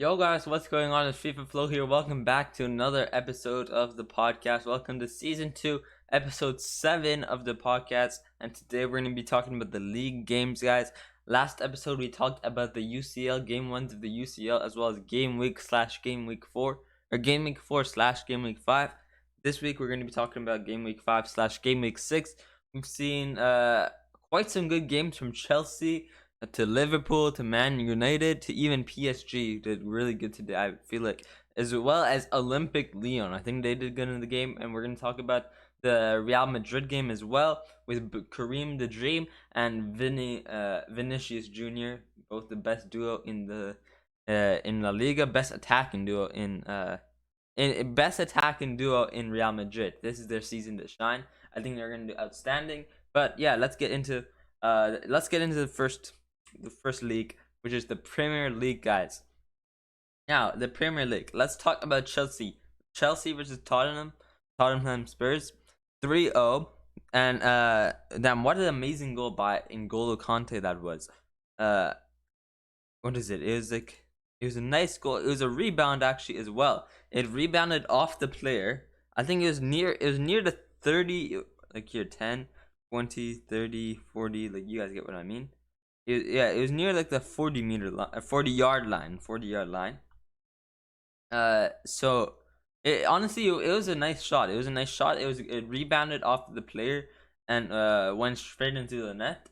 Yo guys, what's going on? It's FIFA Flow here. Welcome back to another episode of the podcast. Welcome to season 2, episode 7 of the podcast. And today we're going to be talking about the league games, guys. Last episode we talked about the UCL game 1s of the UCL, as well as game week / game week 4, or game week 4 / game week 5. This week we're going to be talking about game week 5 / game week 6. We've seen quite some good games from Chelsea to Liverpool, to Man United, to even PSG did really good today, I feel like, as well as Olympic Lyon. I think they did good in the game, and we're going to talk about the Real Madrid game as well, with Kareem the Dream and Vinicius Jr., both the best duo in the in La Liga, best attacking duo in Real Madrid. This is their season to shine. I think they're going to do outstanding. But yeah, let's get into the first league, which is the Premier League, guys. Now, the Premier League. Let's talk about Chelsea. Chelsea versus Tottenham Spurs, 3-0. And damn, what an amazing goal by N'Golo Kante that was. What is it? It was a nice goal. It was a rebound actually as well. It rebounded off the player. I think it was near the 30, like here, 10, 20, 30, 40, like you guys get what I mean. It was near like the 40-yard line. So it honestly, it was a nice shot. It rebounded off the player and went straight into the net.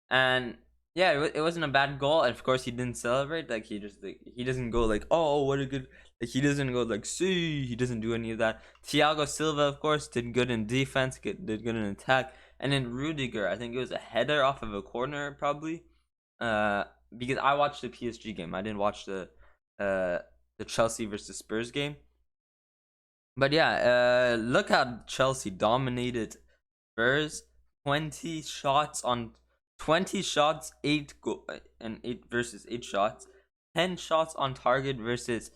And yeah, it wasn't a bad goal. And of course, he didn't celebrate. Like he doesn't go like, oh, what a good. Like he doesn't go like, see. He doesn't do any of that. Thiago Silva, of course, did good in defense. Did good in attack. And then Rudiger, I think it was a header off of a corner, probably. Because I watched the PSG game. I didn't watch the Chelsea versus Spurs game. But yeah, look how Chelsea dominated Spurs. 20 shots, 8 and 8 versus 8 shots. 10 shots on target versus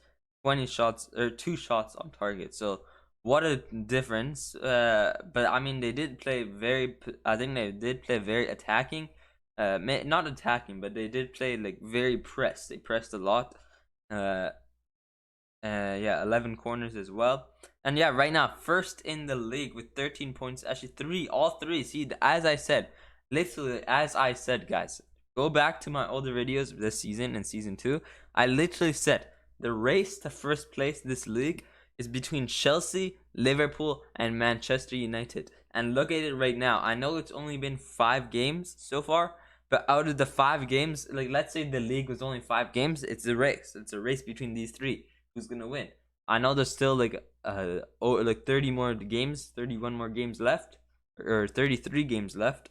20 shots, or 2 shots on target. So what a difference. But I mean, they did play very. I think they did play very attacking. Not attacking, but they did play like very pressed. They pressed a lot. Yeah, 11 corners as well. And yeah, right now first in the league with 13 points. Actually, all three. See, as I said, literally as I said, guys, go back to my older videos this season and season 2. I literally said the race to first place this league is between Chelsea, Liverpool, and Manchester United. And look at it right now. I know it's only been 5 games so far, but out of the 5 games, like let's say the league was only 5 games, it's a race. It's a race between these 3. Who's gonna win? I know there's still like 30 more games, 31 more games left, or 33 games left,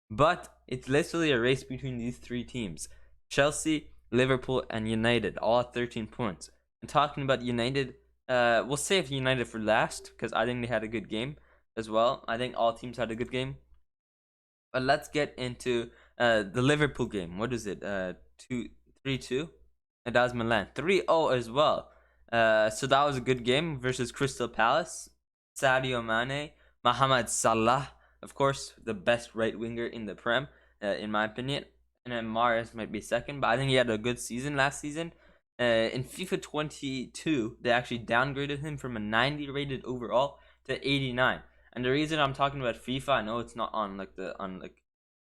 but it's literally a race between these 3 teams: Chelsea, Liverpool, and United, all at 13 points. And talking about United, we'll save United for last because I think they had a good game as well. I think all teams had a good game. But let's get into the Liverpool game. What is it? 3-2. And that was Milan. 3-0 as well. So that was a good game versus Crystal Palace. Sadio Mane, Mohamed Salah, of course, the best right winger in the Prem, in my opinion. And then Mahrez might be second, but I think he had a good season last season. In FIFA 22, they actually downgraded him from a 90 rated overall to 89. And the reason I'm talking about FIFA, I know it's not on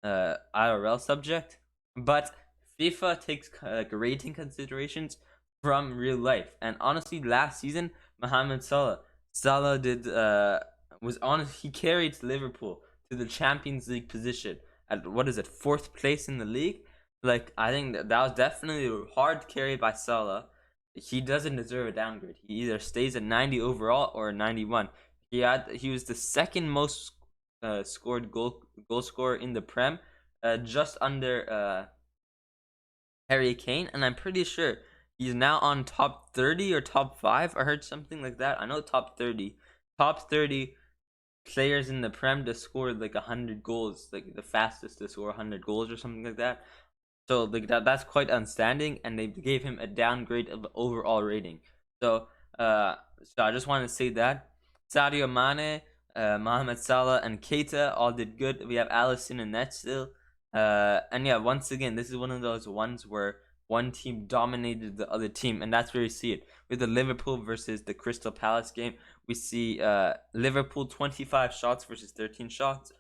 IRL subject, but FIFA takes rating considerations from real life. And honestly, last season, Mohamed Salah did was honest. He carried Liverpool to the Champions League position at, what is it, 4th place in the league. Like, I think that was definitely a hard carry by Salah. He doesn't deserve a downgrade. He either stays at 90 overall or 91. He was the second most scored goal scorer in the Prem, just under Harry Kane, and I'm pretty sure he's now on top 30 or top 5. I heard something like that. I know top 30 players in the Prem to score like 100 goals, like the fastest to score 100 goals or something like that. So like that's quite outstanding, and they gave him a downgrade of overall rating. So I just want to say that Sadio Mane, Mohamed Salah, and Keita all did good. We have Alisson and net still. And yeah, once again, this is one of those ones where one team dominated the other team, and that's where you see it with the Liverpool versus the Crystal Palace game. We see Liverpool 25 shots versus 13 shots,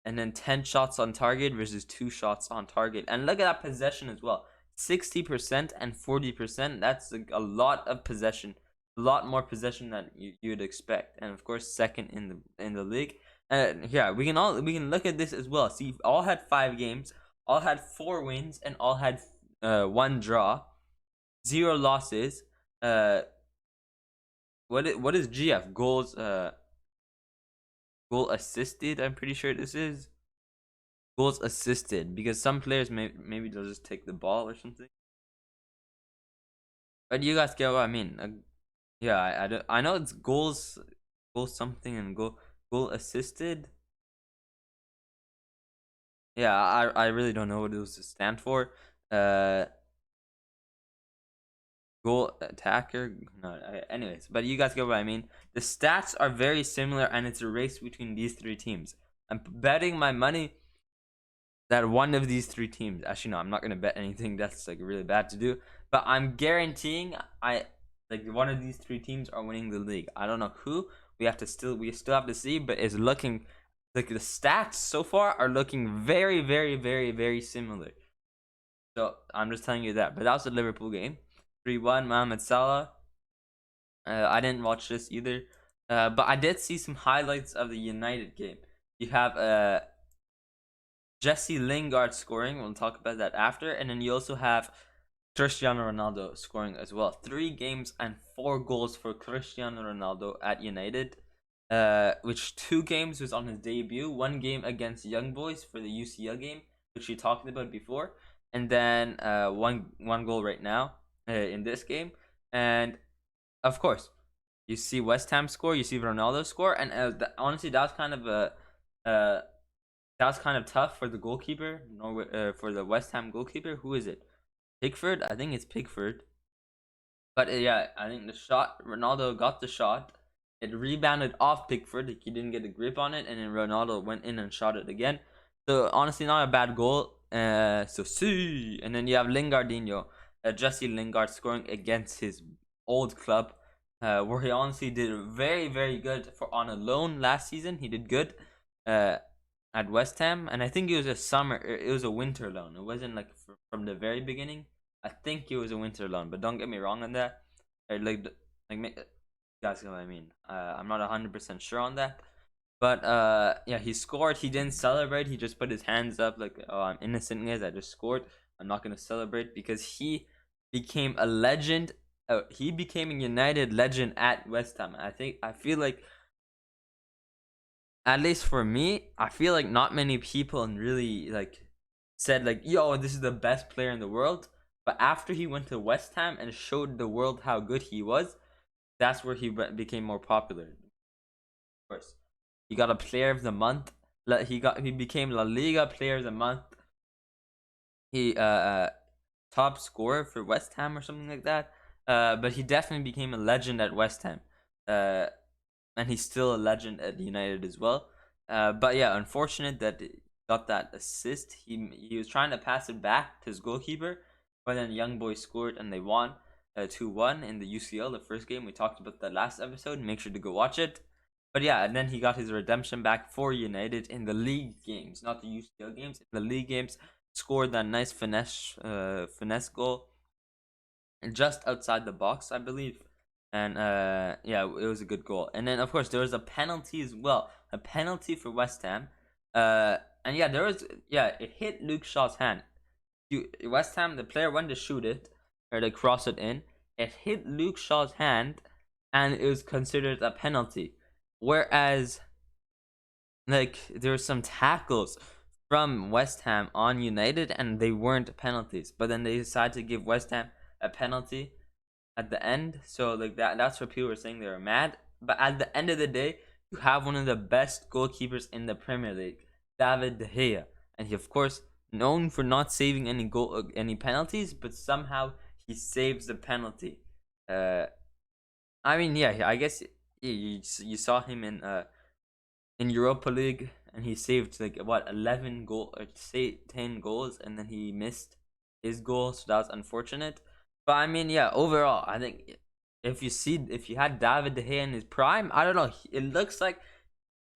and then 10 shots on target versus 2 shots on target. And look at that possession as well, 60% and 40%. That's a lot of possession, a lot more possession than you'd expect. And of course, second in the league. And yeah, we can look at this as well. See, all had 5 games, all had 4 wins, and all had 1 draw, 0 losses. What is GF goals? Goal assisted. I'm pretty sure this is goals assisted, because some players maybe they'll just take the ball or something. But you guys get what I mean. Yeah, I know it's goal something and goal assisted. Yeah, I really don't know what those stand for. Goal attacker. No, anyways, but you guys get what I mean. The stats are very similar, and it's a race between these 3 teams. I'm betting my money that one of these 3 teams, actually no, I'm not gonna bet anything, that's like really bad to do, but I'm guaranteeing one of these 3 teams are winning the league. I don't know who. We still have to see, but it's looking like the stats so far are looking very, very, very, very similar. So I'm just telling you that. But that was the Liverpool game, 3-1, Mohamed Salah. I didn't watch this either, but I did see some highlights of the United game. You have Jesse Lingard scoring. We'll talk about that after. And then you also have Cristiano Ronaldo scoring as well. 3 games and 4 goals for Cristiano Ronaldo at United. Which 2 games was on his debut. 1 game against Young Boys for the UCL game, which we talked about before. And then one goal right now in this game. And of course, you see West Ham score, you see Ronaldo score, and honestly, that was kind of tough for the goalkeeper, for the West Ham goalkeeper. Who is it? Pickford? I think it's Pickford. But yeah, I think the shot, Ronaldo got the shot. It rebounded off Pickford. Like, he didn't get a grip on it, and then Ronaldo went in and shot it again. So honestly, not a bad goal. So see, and then you have Lingardinho, Jesse Lingard scoring against his old club, where he honestly did very, very good for on a loan last season. He did good at West Ham, and I think it was a winter loan. It wasn't like from the very beginning. I think it was a winter loan, but don't get me wrong on that. Guys know what I mean. I'm not 100% sure on that. But yeah, he scored. He didn't celebrate. He just put his hands up like, "Oh, I'm innocent, guys. I just scored. I'm not gonna celebrate," because he became a legend. He became a United legend at West Ham. I feel like, at least for me, I feel like not many people really like said like, "Yo, this is the best player in the world." But after he went to West Ham and showed the world how good he was, that's where he became more popular. Of course, he got a Player of the Month. He became La Liga Player of the Month. He top scorer for West Ham or something like that. But he definitely became a legend at West Ham. And he's still a legend at United as well. But yeah, unfortunate that he got that assist. He was trying to pass it back to his goalkeeper, but then Young Boys scored and they won 2-1 in the UCL, the first game. We talked about that last episode. Make sure to go watch it. But yeah, and then he got his redemption back for United in the league games, not the UCL games. In the league games, scored that nice finesse goal just outside the box, I believe. And yeah, it was a good goal. And then of course there was a penalty as well, a penalty for West Ham. And yeah, it hit Luke Shaw's hand. West Ham, the player went to shoot it or to cross it in. It hit Luke Shaw's hand, and it was considered a penalty. Whereas, like, there were some tackles from West Ham on United, and they weren't penalties. But then they decided to give West Ham a penalty at the end. So like that's what people were saying, they were mad. But at the end of the day, you have one of the best goalkeepers in the Premier League, David De Gea, and he of course known for not saving any penalties, but somehow he saves the penalty. I mean, yeah, I guess you saw him in Europa League, and he saved like what 11 goal or say 10 goals, and then he missed his goal, so that's unfortunate. But I mean, yeah, overall, I think if you had David De Gea in his prime, I don't know.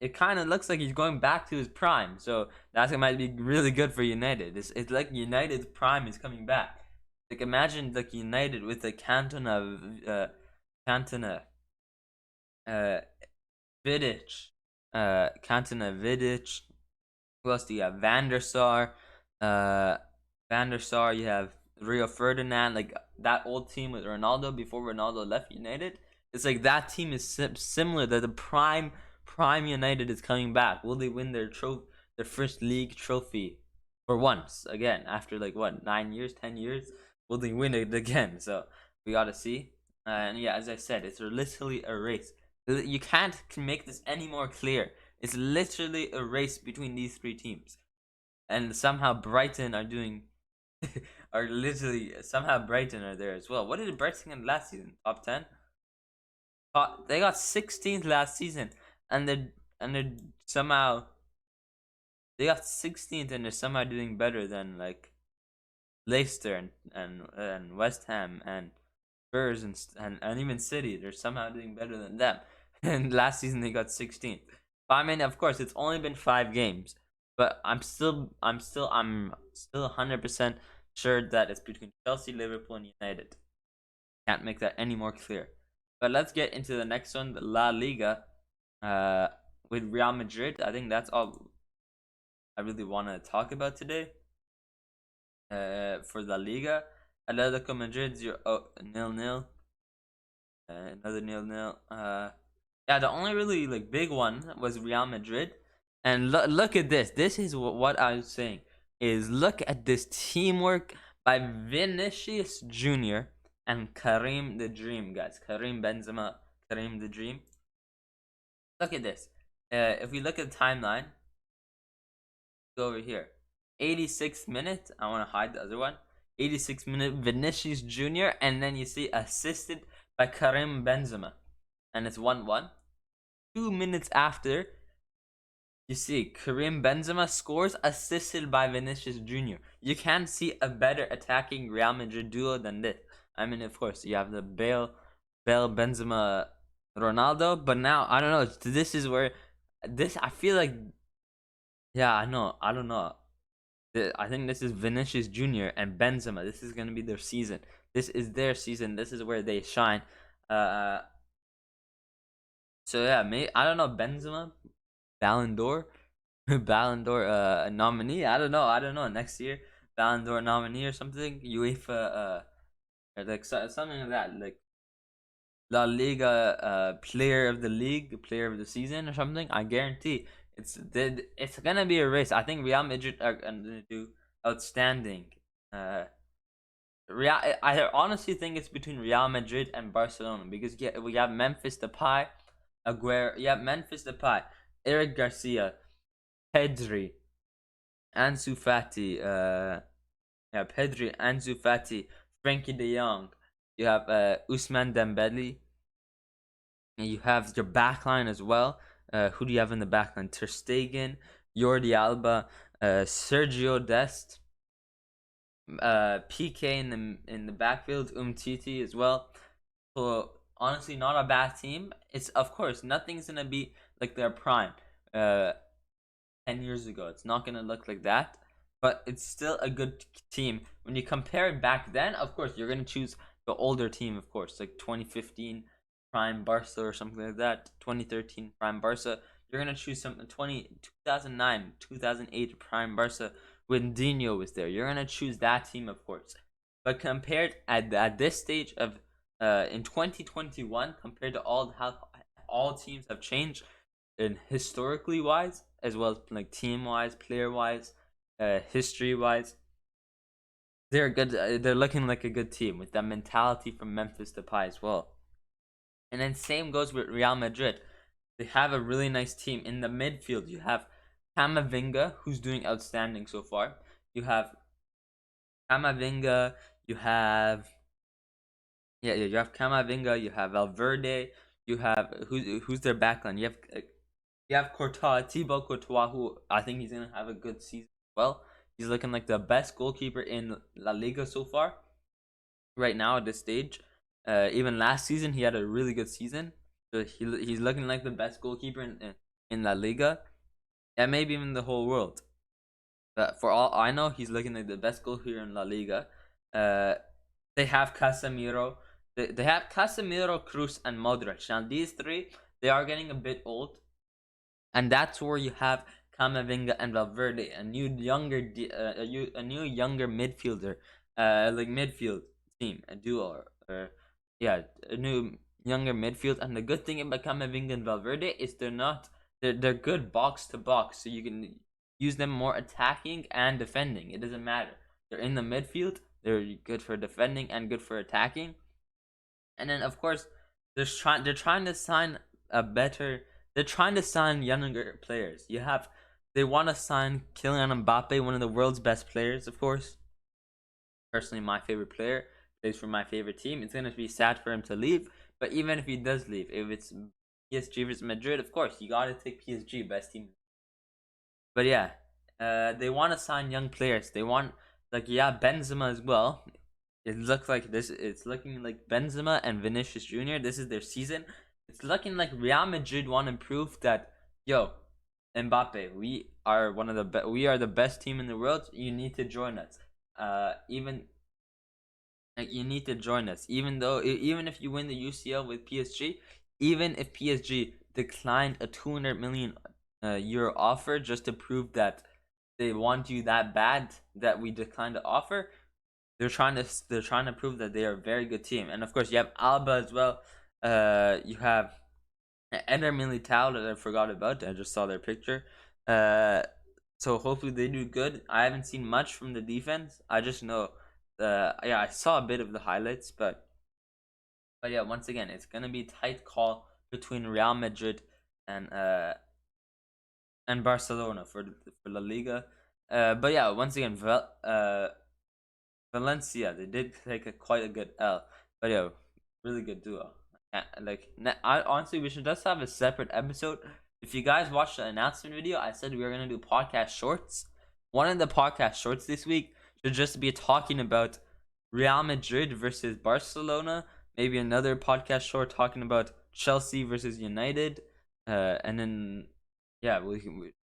It kind of looks like he's going back to his prime. So that might be really good for United. It's like United's prime is coming back. Like imagine like United with the Cantona, uh, Vidic, Cantona, Vidic. Who else do you have? Van der Sar, uh, Van der Sar. You have Rio Ferdinand. Like that old team with Ronaldo before Ronaldo left United. It's like that team is similar. That the prime United is coming back. Will they win their first league trophy for once again after like what 9 years, 10 years? Will they win it again? So we gotta see. And yeah, as I said, it's literally a race. You can't make this any more clear. It's literally a race between these three teams, and somehow Brighton are doing are literally somehow Brighton are there as well. What did Brighton get last season? Top 10. They got 16th last season, and they're somehow they got 16th, and they're somehow doing better than like Leicester and West Ham and Spurs and even City. They're somehow doing better than them. And last season they got 16th. But I mean, of course, it's only been 5 games, but I'm still 100% sure that it's between Chelsea, Liverpool, and United. Can't make that any more clear. But let's get into the next one, the La Liga, with Real Madrid. I think that's all I really want to talk about today. For La Liga, Atletico Madrid 0-0. Another 0-0. Yeah, the only really like big one was Real Madrid, and look at this. This is what I was saying. Is look at this teamwork by Vinicius Junior and Karim the Dream, guys. Karim Benzema, Karim the Dream. Look at this. If we look at the timeline, go over here. 86th minute. I want to hide the other one. 86th minute, Vinicius Junior, and then you see assisted by Karim Benzema, and it's 1-1. 2 minutes after, you see Karim Benzema scores, assisted by Vinicius Junior. You can't see a better attacking Real Madrid duo than this. I mean, of course, you have the Bale, Benzema, Ronaldo, but now I don't know. This is where I feel like, yeah, I don't know. I think this is Vinicius Junior and Benzema. This is gonna be their season. This is their season. This is where they shine. So yeah, I don't know, Benzema, Ballon d'Or, Ballon d'Or nominee. I don't know. Next year, Ballon d'Or nominee or something. UEFA or like something like that. Like La Liga player of the league, player of the season or something. I guarantee it's gonna be a race. I think Real Madrid are gonna do outstanding. I honestly think it's between Real Madrid and Barcelona, because we have Memphis Depay, Memphis Depay, Eric Garcia, Pedri, Ansu Fati, Pedri, Ansu Fati, Frankie De Jong. You have Ousmane Dembele. And you have your backline as well. Who do you have in the backline? Ter Stegen, Jordi Alba, Sergio Dest, PK in the backfield, Umtiti as well. So honestly, not a bad team. It's, of course, nothing's gonna be like their prime 10 years ago. It's not gonna look like that, but it's still a good team. When you compare it back then, of course, you're gonna choose the older team, of course, like 2015 prime Barca or something like that. 2013 prime Barca. You're gonna choose some 2009, 2008 prime Barca when Dino was there. You're gonna choose that team, of course. But compared at this stage of in 2021, compared to how all teams have changed in historically wise, as well as like team wise, player wise, history wise, they're good. They're looking like a good team with that mentality from Memphis Depay as well. And then same goes with Real Madrid. They have a really nice team in the midfield. You have Camavinga, who's doing outstanding so far. You have Camavinga. You have you have Camavinga. You have Valverde. You have who's their backline. You have Courtois, Thibaut Courtois, who I think he's gonna have a good season as well. He's looking like the best goalkeeper in La Liga so far. Right now at this stage, even last season he had a really good season. So he's looking like the best goalkeeper in La Liga, and maybe even the whole world. But for all I know, he's looking like the best goalkeeper in La Liga. Uh, they have Casemiro. They have Casemiro, Cruz, and Modric. Now these three, they are getting a bit old, and that's where you have Camavinga and Valverde, a new younger midfielder, like midfield team, a duo, or yeah, a new younger midfield. And the good thing about Camavinga and Valverde is they're good box to box, so you can use them more attacking and defending. It doesn't matter. They're in the midfield. They're good for defending and good for attacking. And then of course they're trying to sign a better they're trying to sign younger players. They want to sign Kylian Mbappe, one of the world's best players, of course. Personally, my favorite player, plays for my favorite team. It's gonna be sad for him to leave, but even if he does leave, if it's PSG versus Madrid, of course you gotta take PSG, best team. But yeah, they want to sign young players. They want, like, yeah, Benzema as well. It looks like this. It's looking like Benzema and Vinicius Jr. This is their season. It's looking like Real Madrid want to prove that, yo, Mbappe, we are the best team in the world. You need to join us. Even like, you need to join us. Even if you win the UCL with PSG, even if PSG declined a 200 million euro offer just to prove that they want you that bad that we declined the offer, they're trying to prove that they are a very good team. And of course you have Alba as well. You have Eder Militao that I forgot about. I just saw their picture. So hopefully they do good. I haven't seen much from the defense. I just know yeah, I saw a bit of the highlights, but yeah, once again, it's gonna be a tight call between Real Madrid and Barcelona for La Liga. But yeah, once again, Valencia, they did take quite a good L, but yeah, really good duo. I honestly, we should just have a separate episode. If you guys watched the announcement video, I said we were gonna do podcast shorts. One of the podcast shorts this week should just be talking about Real Madrid versus Barcelona. Maybe another podcast short talking about Chelsea versus United. And then yeah, we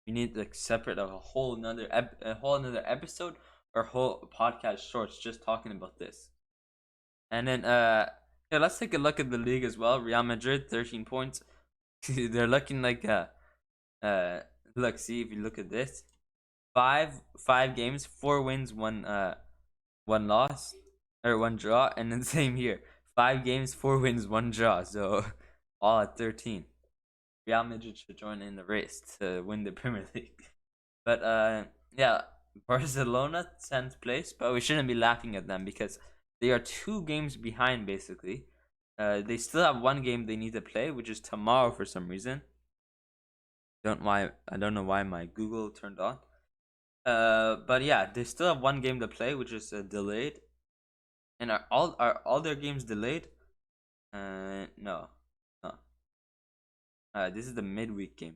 need like separate a whole another episode or whole podcast shorts just talking about this. And then yeah, let's take a look at the league as well. Real Madrid 13 points. They're looking like look, see if you look at this. Five games, 4 wins, one loss or one draw, and then same here. 5 games, 4 wins, one draw. So all at 13. Real Madrid should join in the race to win the Premier League. But yeah, Barcelona 10th place, but we shouldn't be laughing at them because they are 2 games behind basically. They still have 1 game they need to play, which is tomorrow for some reason. I don't know why my Google turned on. But yeah, they still have 1 game to play, which is delayed. And are all their games delayed? No. This is the midweek game.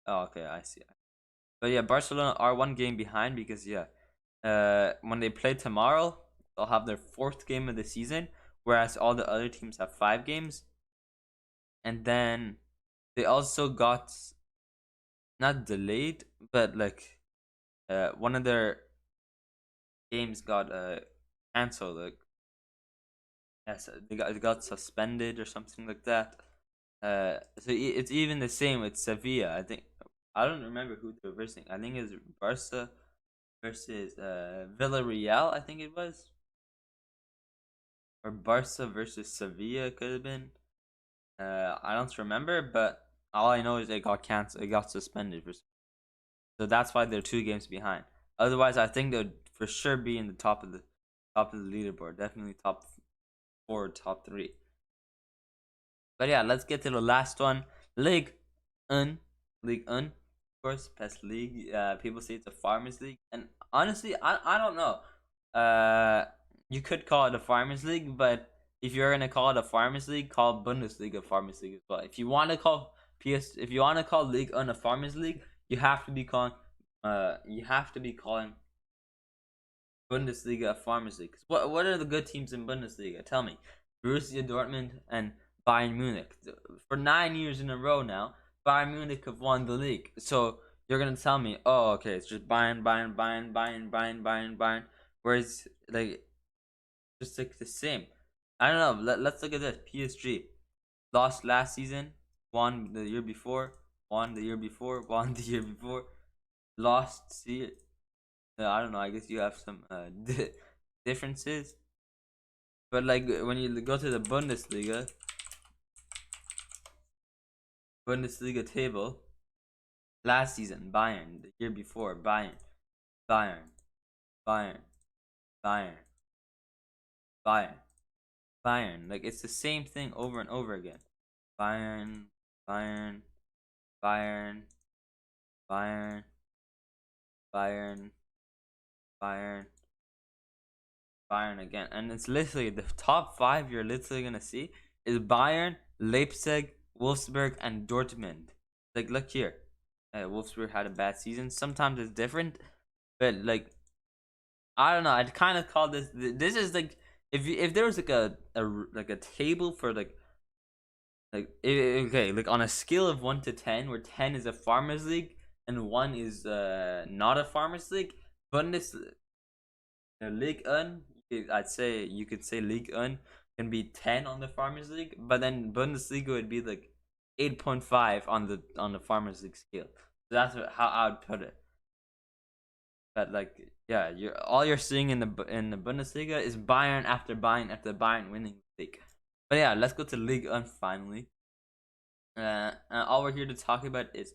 Oh, okay, I see. But yeah, Barcelona are 1 game behind because yeah, when they play tomorrow, they'll have their 4th game of the season, whereas all the other teams have 5 games. And then they also got not delayed, but like one of their games got canceled. Like yes, it got suspended or something like that. So it's even the same with Sevilla. I don't remember who they're versing. I think it's Barca versus Villarreal. I think it was, or Barca versus Sevilla could have been. I don't remember, but all I know is it got canceled. It got suspended so that's why they're 2 games behind. Otherwise, I think they'd for sure be in the top of the leaderboard. Definitely top 4, top 3. But yeah, let's get to the last one. Ligue 1. Ligue 1. Of course, best league. People say it's a farmers league. And honestly, I don't know. You could call it a farmers league, but if you're going to call it a farmers league, call Bundesliga farmers league as well. If you want to call If you want to call Ligue 1 a farmers league, you have to be calling Bundesliga a farmers league. What are the good teams in Bundesliga? Tell me. Borussia Dortmund and Bayern Munich. For 9 years in a row now, Bayern Munich have won the league. So you're gonna tell me, oh, okay, it's just Bayern, Bayern, Bayern, Bayern, Bayern, Bayern, Bayern. Whereas like just like the same. I don't know. Let's look at this. PSG lost last season, won the year before, won the year before, won the year before, lost. See, I don't know. I guess you have some differences, but like when you go to the Bundesliga table, last season Bayern, the year before Bayern, Bayern, Bayern, Bayern, Bayern, Bayern. Like it's the same thing over and over again. Bayern, Bayern, Bayern, Bayern, Bayern, Bayern, Bayern again. And it's literally the top 5 you're literally gonna see is Bayern, Leipzig, Wolfsburg, and Dortmund. Like look here. Wolfsburg had a bad season. Sometimes it's different. But like I don't know, I'd kind of call this is like if there was like a table for okay, like on a scale of 1 to 10, where 10 is a farmers league and 1 is not a farmers league, Ligue 1, I'd say you could say Ligue 1 can be 10 on the farmers league, but then Bundesliga would be like 8.5 on the farmers league scale. So that's how I would put it. But like yeah, you're seeing in the Bundesliga is Bayern after Bayern after Bayern winning the league. But yeah, let's go to Ligue 1 finally. All we're here to talk about is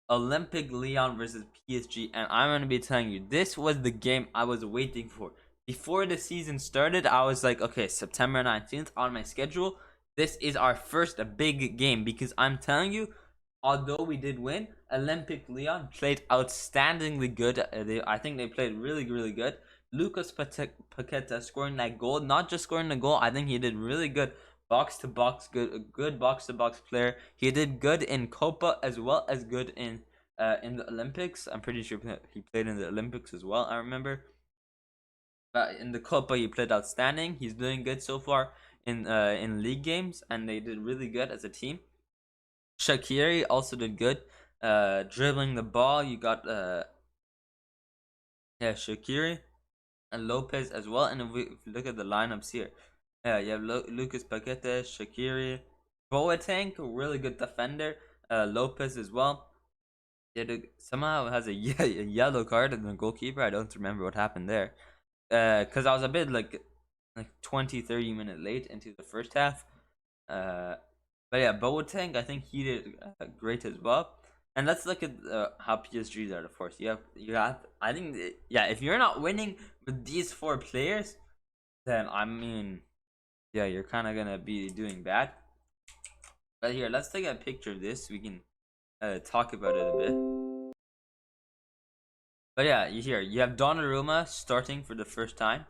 Olympic Lyon versus PSG, and I'm gonna be telling you this was the game I was waiting for. Before the season started, I was like, okay, September 19th on my schedule. This is our first big game because I'm telling you, although we did win, Olympic Lyon played outstandingly good. I think they played really, really good. Lucas Paqueta scoring that goal, not just scoring the goal, I think he did really good box to box, good box to box player. He did good in Copa as well as good in the Olympics. I'm pretty sure he played in the Olympics as well. I remember. But in the Copa, he played outstanding. He's doing good so far in league games, and they did really good as a team. Shaqiri also did good. Dribbling the ball, you got Shaqiri and Lopez as well. And if you look at the lineups here, you have Lucas Paqueta, Shaqiri, Boateng, really good defender. Lopez as well. Somehow has a yellow card and the goalkeeper. I don't remember what happened there. Because I was a bit like 20-30 minutes late into the first half. But yeah, Boateng, I think he did great as well. And let's look at how PSG are. Of course, you have. I think yeah, if you're not winning with these 4 players, then I mean, yeah, you're kind of gonna be doing bad. But here, let's take a picture of this. We can talk about it a bit. But yeah, you have Donnarumma starting for the first time.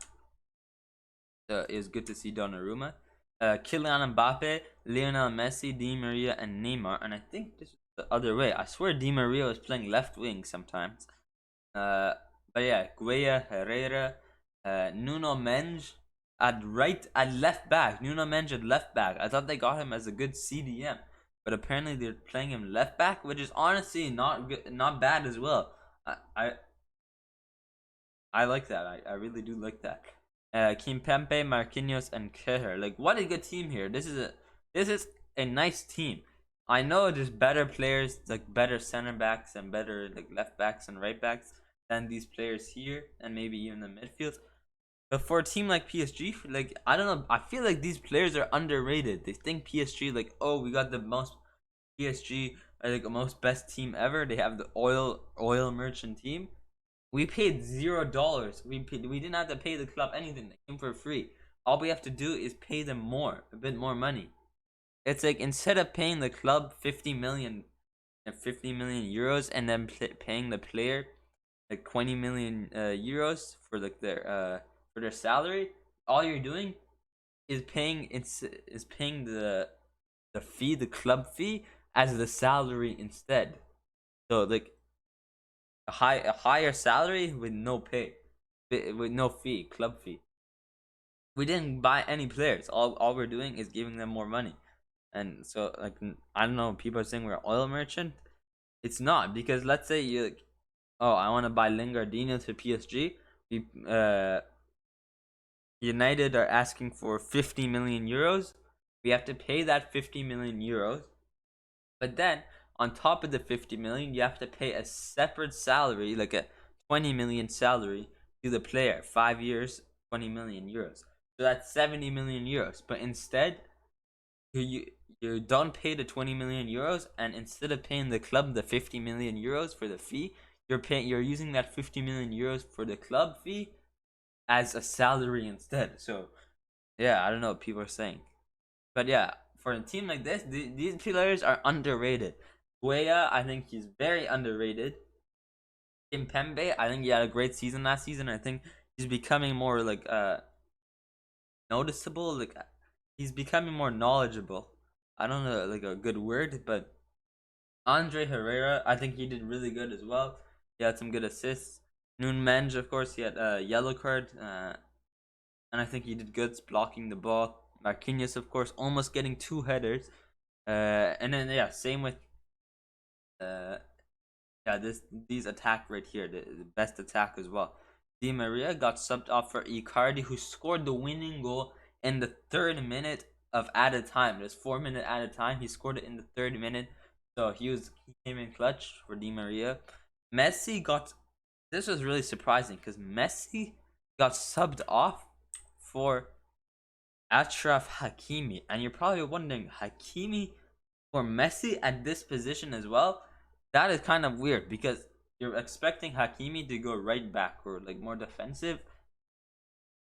It's good to see Donnarumma. Kylian Mbappe, Lionel Messi, Di Maria, and Neymar. And I think this is the other way. I swear Di Maria was playing left wing sometimes. But yeah, Gueye, Herrera, Nuno Mendes at left back. Nuno Mendes at left back. I thought they got him as a good CDM, but apparently they're playing him left back, which is honestly not good, not bad as well. I like that. I really do like that. Kimpembe, Marquinhos, and Keher. Like, what a good team here. This is a nice team. I know there's better players, like better center backs and better like left backs and right backs than these players here, and maybe even the midfield. But for a team like PSG, like I don't know, I feel like these players are underrated. They think PSG like, oh, we got the most PSG, like the most best team ever. They have the oil merchant team. We paid $0. We didn't have to pay the club anything. They came for free. All we have to do is pay them a bit more money. It's like instead of paying the club 50 million euros and then paying the player like 20 million euros for like their salary, all you're doing is paying the fee, the club fee, as the salary instead. So like a higher salary with no pay, with no fee, club fee. We didn't buy any players. All we're doing is giving them more money. And so like I don't know, people are saying we're oil merchant. It's not, because let's say you like, oh, I want to buy Lingardino to PSG. We United are asking for 50 million euros. We have to pay that 50 million euros. But then on top of the 50 million, you have to pay a separate salary, like a 20 million salary to the player. 5 years, 20 million euros. So that's 70 million euros. But instead, you don't pay the 20 million euros, and instead of paying the club the 50 million euros for the fee, you're using that 50 million euros for the club fee as a salary instead. So yeah, I don't know what people are saying, but yeah, for a team like this, these players are underrated. Guaya, I think he's very underrated. Kimpembe, I think he had a great season last season. I think he's becoming more like noticeable. Like he's becoming more knowledgeable. I don't know like a good word, but Andre Herrera, I think he did really good as well. He had some good assists. Nunez, of course, he had a yellow card, and I think he did good blocking the ball. Marquinhos, of course, almost getting 2 headers. And then yeah, same with yeah, these attack right here, the best attack as well. Di Maria got subbed off for Icardi, who scored the winning goal in the 3rd minute of added time. There's 4-minute added time. He scored it in the 3rd minute, so he came in clutch for Di Maria. Messi got, this was really surprising because Messi got subbed off for Achraf Hakimi, and you're probably wondering, Hakimi for Messi at this position as well? That is kind of weird because you're expecting Hakimi to go right back or like more defensive,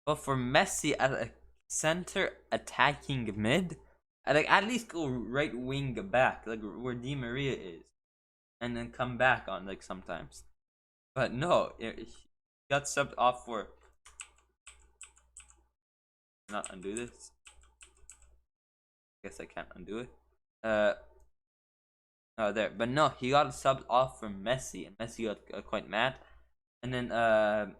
but for Messi at a center attacking mid, like at least go right wing back, like where Di Maria is, and then come back on like sometimes. But no, he got subbed off for. Not undo this. Guess I can't undo it. Oh, there. But no, he got subbed off for Messi, and Messi got quite mad. And then I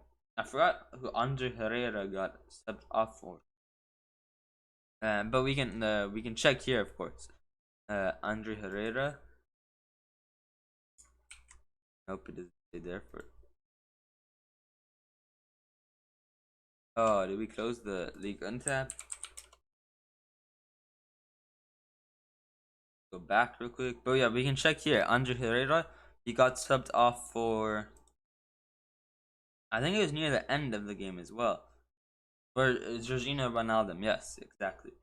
forgot who Andre Herrera got subbed off for. But we can check here, of course. Andre Herrera. Nope, it isn't there for. Oh, did we close the Ligue 1 tab? Go back real quick. But yeah, we can check here. Andre Herrera, he got subbed off for. I think it was near the end of the game as well. For Jorginho Wijnaldum, yes, exactly.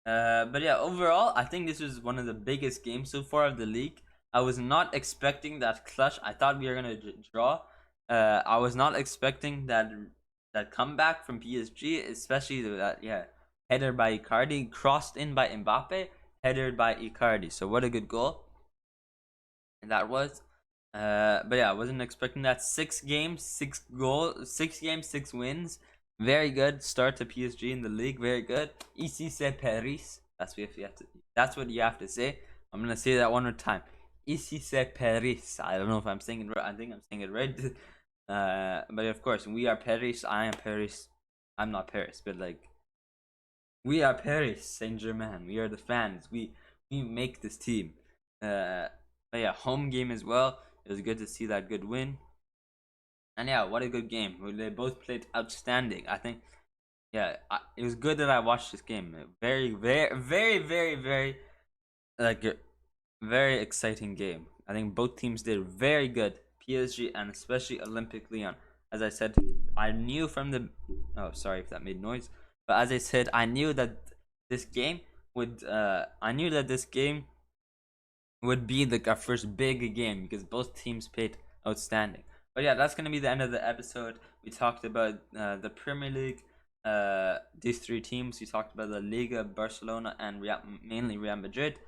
But yeah, overall, I think this was one of the biggest games so far of the league. I was not expecting that clutch. I thought we were gonna draw. I was not expecting that comeback from PSG, especially that header by Icardi, crossed in by Mbappe, headed by Icardi. So what a good goal, and that was. But yeah, I wasn't expecting that. 6 games, 6 goals, 6 games, 6 wins. Very good start to PSG in the league. Very good. Ici c'est Paris. That's what you have to. That's what you have to say. I'm gonna say that one more time. Ici c'est Paris. I don't know if I'm saying it right. I think I'm saying it right. But of course, we are Paris. I am Paris. I'm not Paris, but like, we are Paris Saint-Germain. We are the fans. We make this team. But yeah, home game as well. It was good to see that good win. And yeah, what a good game. They both played outstanding. I think, yeah, it was good that I watched this game. Very, very, very, very, very, like, a very exciting game. I think both teams did very good. PSG and especially Olympic Lyon. As I said, I knew from the. Oh, sorry if that made noise. But as I said, I knew that this game would. I knew that this game would be like our first big game because both teams played outstanding. But yeah, that's gonna be the end of the episode. We talked about the Premier League, these 3 teams. We talked about the Liga, Barcelona, and mainly Real Madrid,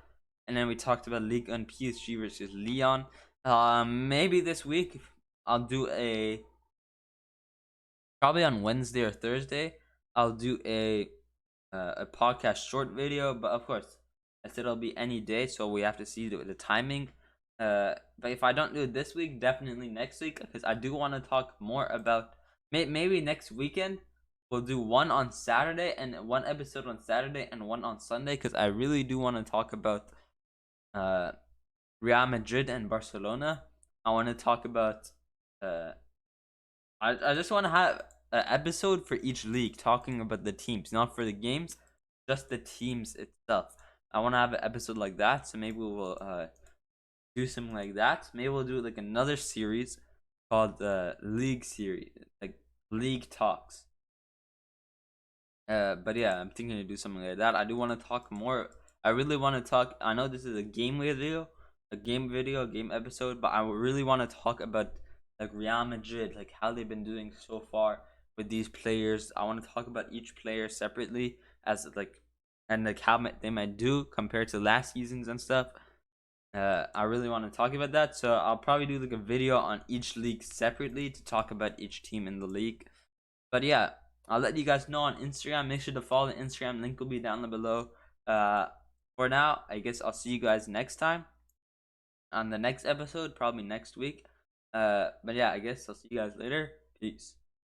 and then we talked about Ligue 1 PSG versus Lyon. Maybe this week I'll do probably on Wednesday or Thursday. I'll do a podcast short video, but of course I said it'll be any day, so we have to see the timing. But if I don't do it this week, definitely next week, because I do want to talk more about maybe next weekend. We'll do one on Saturday and one episode on Saturday and one on Sunday, because I really do want to talk about uh Real Madrid and Barcelona. I want to talk about uh I just want to have an episode for each league talking about the teams, not for the games, just the teams itself. I want to have an episode like that, so maybe we'll do something like that. Maybe we'll do like another series called the League series, like League Talks. But yeah, I'm thinking to do something like that. I do want to talk more. I really want to talk. I know this is a game video, a game episode, but I really want to talk about like Real Madrid, like how they've been doing so far with these players. I want to talk about each player separately as like, and like how they might do compared to last seasons and stuff. I really want to talk about that, so I'll probably do like a video on each league separately to talk about each team in the league. But yeah, I'll let you guys know on Instagram. Make sure to follow the Instagram link will be down below. Uh, for now, I guess I'll see you guys next time on the next episode, probably next week. But yeah, I guess I'll see you guys later. Peace.